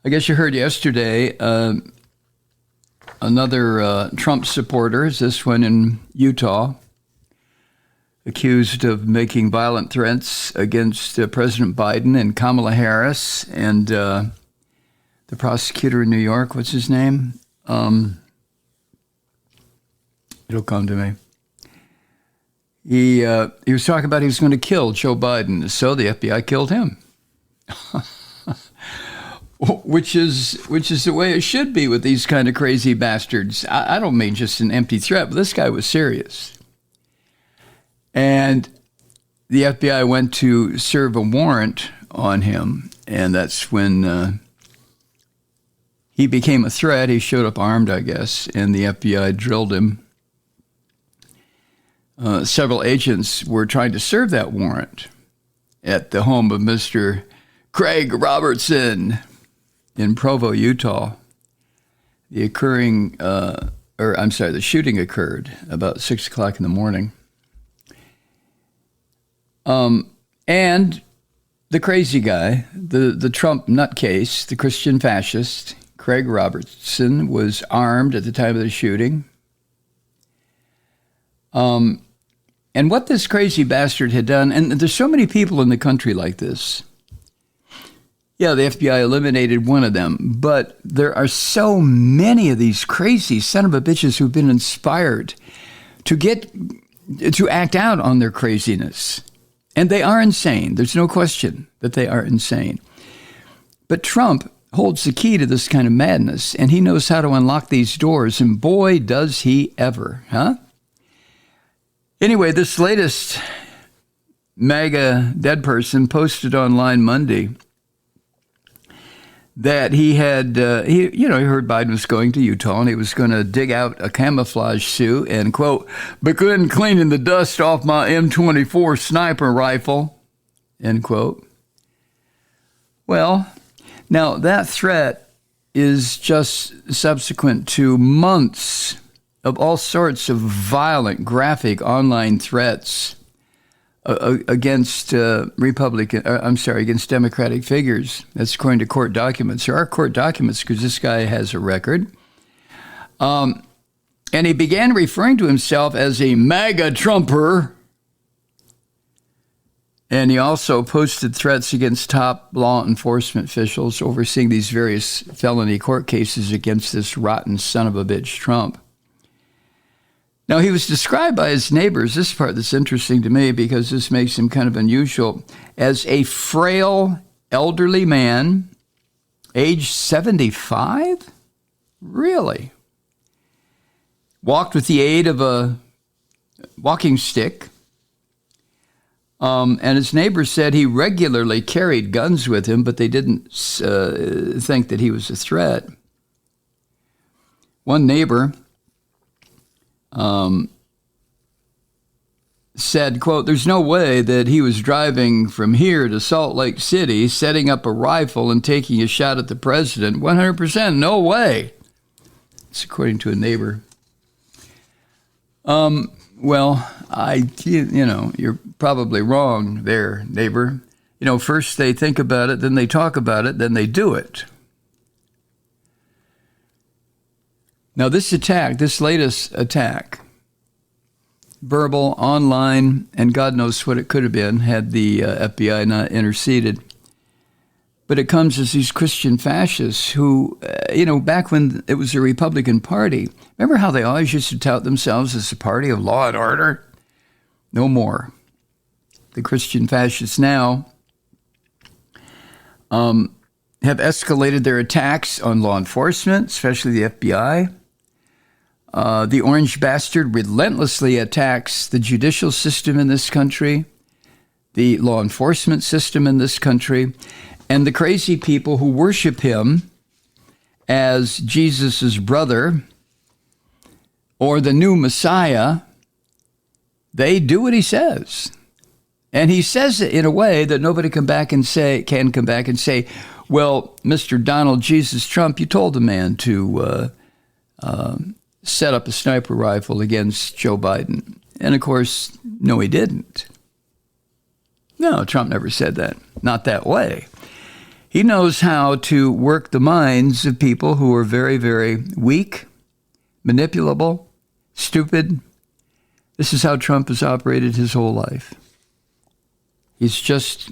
I guess you heard yesterday, another Trump supporter, this one in Utah, accused of making violent threats against President Biden and Kamala Harris and the prosecutor in New York. What's his name? It'll come to me. He was talking about he was going to kill Joe Biden, so the FBI killed him. Which is the way it should be with these kind of crazy bastards. I don't mean just an empty threat, but this guy was serious. And the FBI went to serve a warrant on him, and that's when he became a threat. He showed up armed, I guess, and the FBI drilled him. Several agents were trying to serve that warrant at the home of Mr. Craig Robertson in Provo, Utah. The shooting occurred about 6 o'clock in the morning. And the crazy guy, the Trump nutcase, the Christian fascist, Craig Robertson, was armed at the time of the shooting. And what this crazy bastard had done, and there's so many people in the country like this. Yeah, the FBI eliminated one of them, but there are so many of these crazy son of a bitches who've been inspired to act out on their craziness. And they are insane. There's no question that they are insane. But Trump holds the key to this kind of madness, and he knows how to unlock these doors, and boy, does he ever, huh? Anyway, this latest MAGA dead person posted online Monday that he had, he heard Biden was going to Utah and he was going to dig out a camouflage suit and, quote, begin cleaning the dust off my M24 sniper rifle, end quote. Well, now that threat is just subsequent to months of all sorts of violent, graphic online threats against against Democratic figures. That's according to court documents. There are court documents because this guy has a record. And he began referring to himself as a MAGA Trumper. And he also posted threats against top law enforcement officials overseeing these various felony court cases against this rotten son of a bitch Trump. Now, he was described by his neighbors, this part that's interesting to me because this makes him kind of unusual, as a frail, elderly man, age 75? Really? Walked with the aid of a walking stick. And his neighbors said he regularly carried guns with him, but they didn't think that he was a threat. One neighbor said, quote, there's no way that he was driving from here to Salt Lake City, setting up a rifle and taking a shot at the president. 100%, no way. It's according to a neighbor. Well, you're probably wrong there, neighbor. First they think about it, then they talk about it, then they do it. Now, this latest attack, verbal, online, and God knows what it could have been had the FBI not interceded. But it comes as these Christian fascists who, back when it was the Republican Party, remember how they always used to tout themselves as a party of law and order? No more. The Christian fascists now have escalated their attacks on law enforcement, especially the FBI. The orange bastard relentlessly attacks the judicial system in this country, the law enforcement system in this country, and the crazy people who worship him as Jesus' brother or the new Messiah. They do what he says. And he says it in a way that nobody can come back and say, well, Mr. Donald Jesus Trump, you told the man to set up a sniper rifle against Joe Biden. And of course, no, he didn't. No, Trump never said that. Not that way. He knows how to work the minds of people who are very, very weak, manipulable, stupid. This is how Trump has operated his whole life. He's just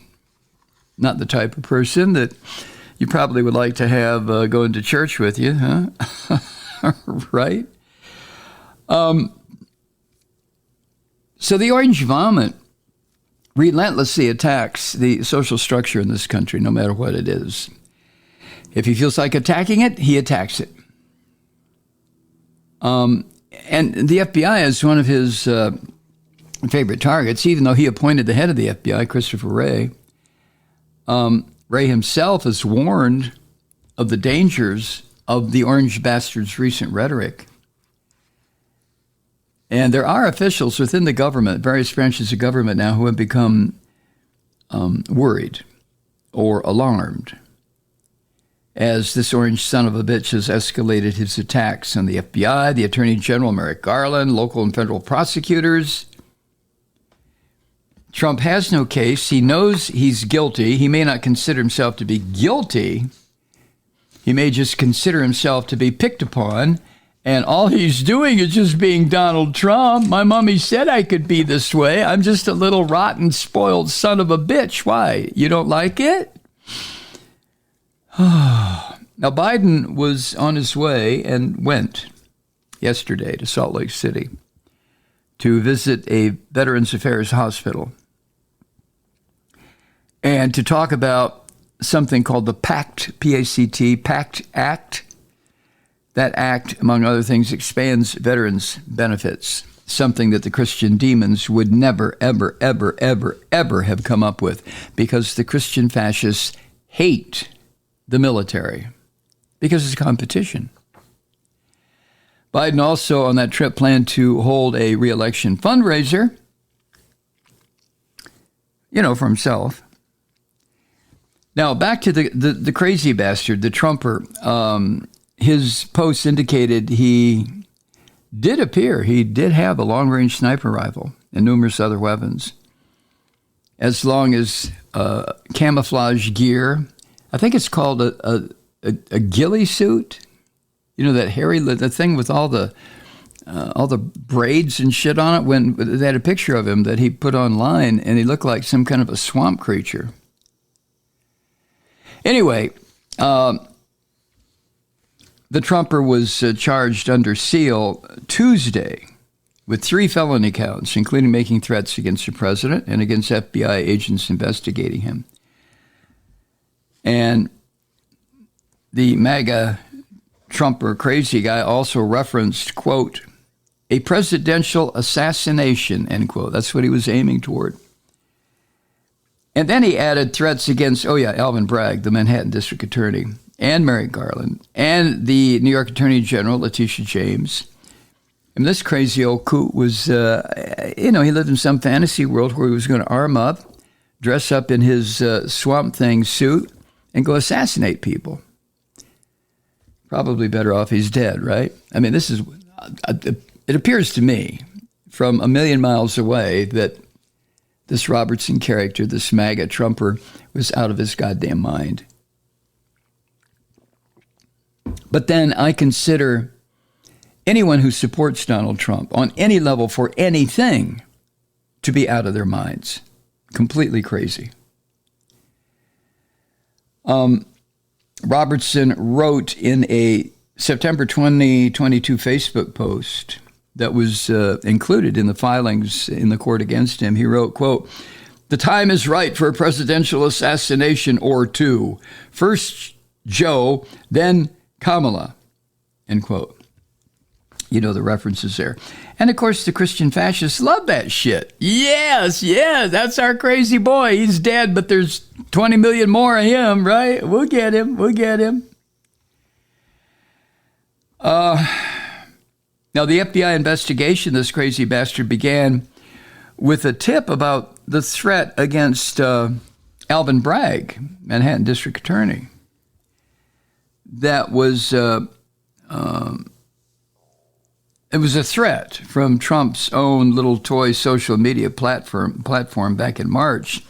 not the type of person that you probably would like to have going to church with you, huh? Right? So the orange vomit relentlessly attacks the social structure in this country, no matter what it is. If he feels like attacking it, he attacks it. And the FBI is one of his favorite targets, even though he appointed the head of the FBI, Christopher Wray. Wray himself has warned of the dangers of the orange bastard's recent rhetoric. And there are officials within the government, various branches of government now, who have become worried or alarmed as this orange son of a bitch has escalated his attacks on the FBI, the Attorney General Merrick Garland, local and federal prosecutors. Trump has no case. He knows he's guilty. He may not consider himself to be guilty. He may just consider himself to be picked upon. And all he's doing is just being Donald Trump. My mommy said I could be this way. I'm just a little rotten, spoiled son of a bitch. Why? You don't like it? Now, Biden was on his way and went yesterday to Salt Lake City to visit a Veterans Affairs hospital and to talk about something called the PACT, P-A-C-T, PACT Act. That act, among other things, expands veterans' benefits, something that the Christian demons would never, ever, ever, ever, ever have come up with, because the Christian fascists hate the military because it's competition. Biden also, on that trip, planned to hold a re-election fundraiser, for himself. Now, back to the crazy bastard, the Trumper. His posts indicated he did have a long-range sniper rifle and numerous other weapons, as long as camouflage gear. I think it's called a ghillie suit. The thing with all the braids and shit on it. When they had a picture of him that he put online, and he looked like some kind of a swamp creature. Anyway, the Trumper was charged under seal Tuesday with 3 felony counts, including making threats against the president and against FBI agents investigating him. And the MAGA Trumper crazy guy also referenced, quote, a presidential assassination, end quote. That's what he was aiming toward. And then he added threats against, Alvin Bragg, the Manhattan District Attorney, and Merrick Garland, and the New York Attorney General, Letitia James. And this crazy old coot was, he lived in some fantasy world where he was going to arm up, dress up in his Swamp Thing suit, and go assassinate people. Probably better off he's dead, right? I mean, it appears to me from a million miles away that this Robertson character, this MAGA Trumper, was out of his goddamn mind. But then I consider anyone who supports Donald Trump on any level for anything to be out of their minds. Completely crazy. Robertson wrote in a September 2022 Facebook post that was included in the filings in the court against him. He wrote, quote, the time is right for a presidential assassination or two. First Joe, then Kamala, end quote. The references there. And of course, the Christian fascists love that shit. Yes, that's our crazy boy. He's dead, but there's 20 million more of him, right? We'll get him. Now, the FBI investigation, this crazy bastard, began with a tip about the threat against Alvin Bragg, Manhattan District Attorney. That was it was a threat from Trump's own little toy social media platform back in March.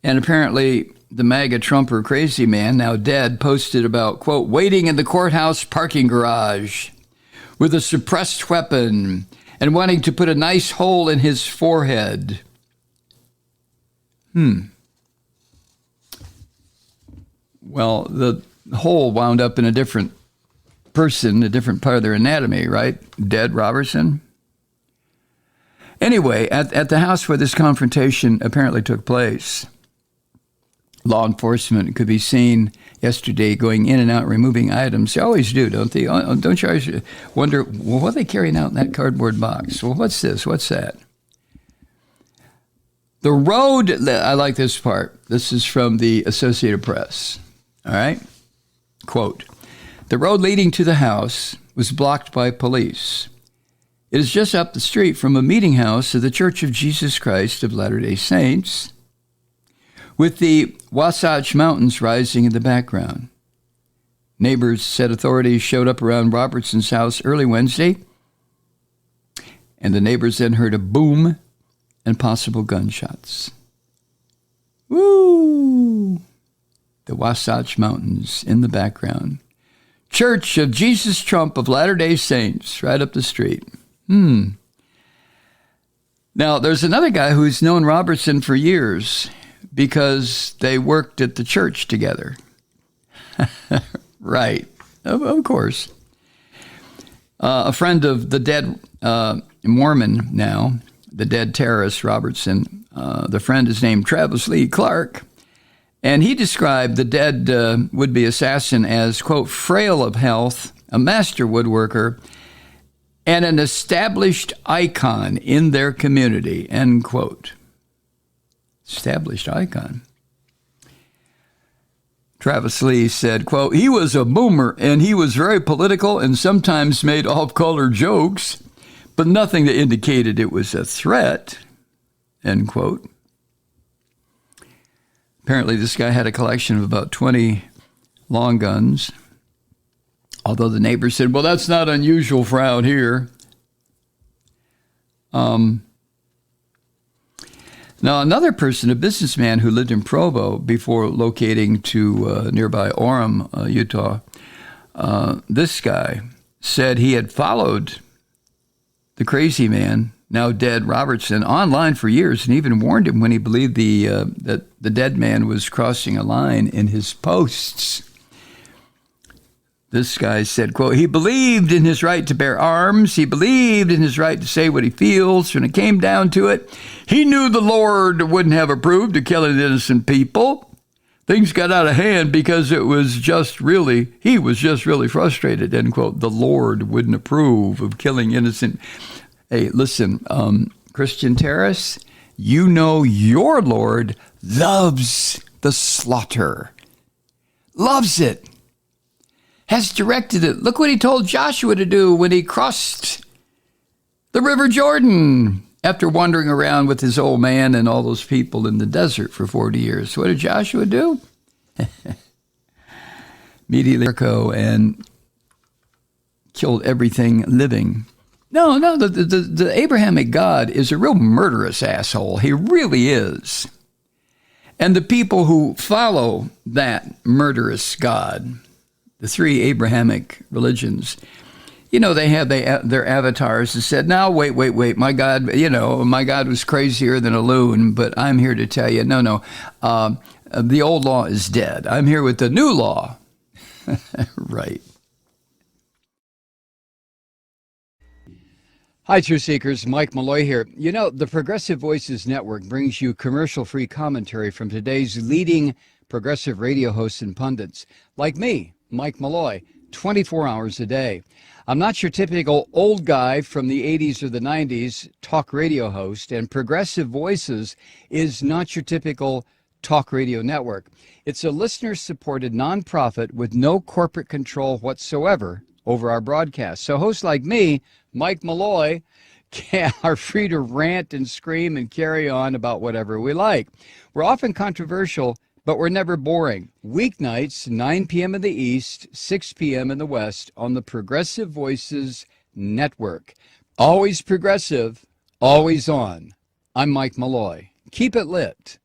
And apparently the MAGA Trumper crazy man, now dead, posted about, quote, waiting in the courthouse parking garage with a suppressed weapon and wanting to put a nice hole in his forehead. Well, the hole wound up in a different person, a different part of their anatomy, right? Dead Robertson. Anyway, at the house where this confrontation apparently took place, law enforcement could be seen yesterday going in and out, removing items. They always do, don't they? Don't you always wonder, well, what are they carrying out in that cardboard box? Well, what's this? What's that? The road, I like this part. This is from the Associated Press. All right? Quote, the road leading to the house was blocked by police. It is just up the street from a meeting house of the Church of Jesus Christ of Latter-day Saints, with the Wasatch Mountains rising in the background. Neighbors said authorities showed up around Robertson's house early Wednesday, and the neighbors then heard a boom and possible gunshots. Woo! The Wasatch Mountains in the background. Church of Jesus Trump of Latter-day Saints, right up the street. Now, there's another guy who's known Robertson for years because they worked at the church together. Right, of course. A friend of the dead Mormon now, the dead terrorist Robertson, the friend is named Travis Lee Clark, and he described the dead would-be assassin as, quote, frail of health, a master woodworker, and an established icon in their community, end quote. Established icon. Travis Lee said, quote, he was a boomer and he was very political and sometimes made off-color jokes, but nothing that indicated it was a threat, end quote. Apparently this guy had a collection of about 20 long guns, although the neighbors said, well, that's not unusual for out here. Now, another person, a businessman who lived in Provo before locating to nearby Orem, Utah, this guy said he had followed the crazy man, now dead Robertson, online for years and even warned him when he believed that the dead man was crossing a line in his posts. This guy said, quote, he believed in his right to bear arms. He believed in his right to say what he feels. When it came down to it, he knew the Lord wouldn't have approved of killing innocent people. Things got out of hand because he was just really frustrated, end quote. The Lord wouldn't approve of killing innocent. Hey, listen, Christian terrorists, you know your Lord loves the slaughter. Loves it. Has directed it. Look what he told Joshua to do when he crossed the River Jordan after wandering around with his old man and all those people in the desert for 40 years. What did Joshua do? Immediately and killed everything living. No, the Abrahamic God is a real murderous asshole. He really is. And the people who follow that murderous God, the three Abrahamic religions, you know, they have their avatars that said, now, wait, my God, my God was crazier than a loon, but I'm here to tell you, no, the old law is dead. I'm here with the new law. Right. Hi, Truth Seekers. Mike Malloy here. You know, the Progressive Voices Network brings you commercial-free commentary from today's leading progressive radio hosts and pundits, like me, Mike Malloy, 24 hours a day. I'm not your typical old guy from the 80s or the 90s talk radio host, and Progressive Voices is not your typical talk radio network. It's a listener-supported nonprofit with no corporate control whatsoever over our broadcast. So hosts like me, Mike Malloy, are free to rant and scream and carry on about whatever we like. We're often controversial, but we're never boring. Weeknights, 9 p.m. in the East, 6 p.m. in the West on the Progressive Voices Network. Always progressive, always on. I'm Mike Malloy. Keep it lit.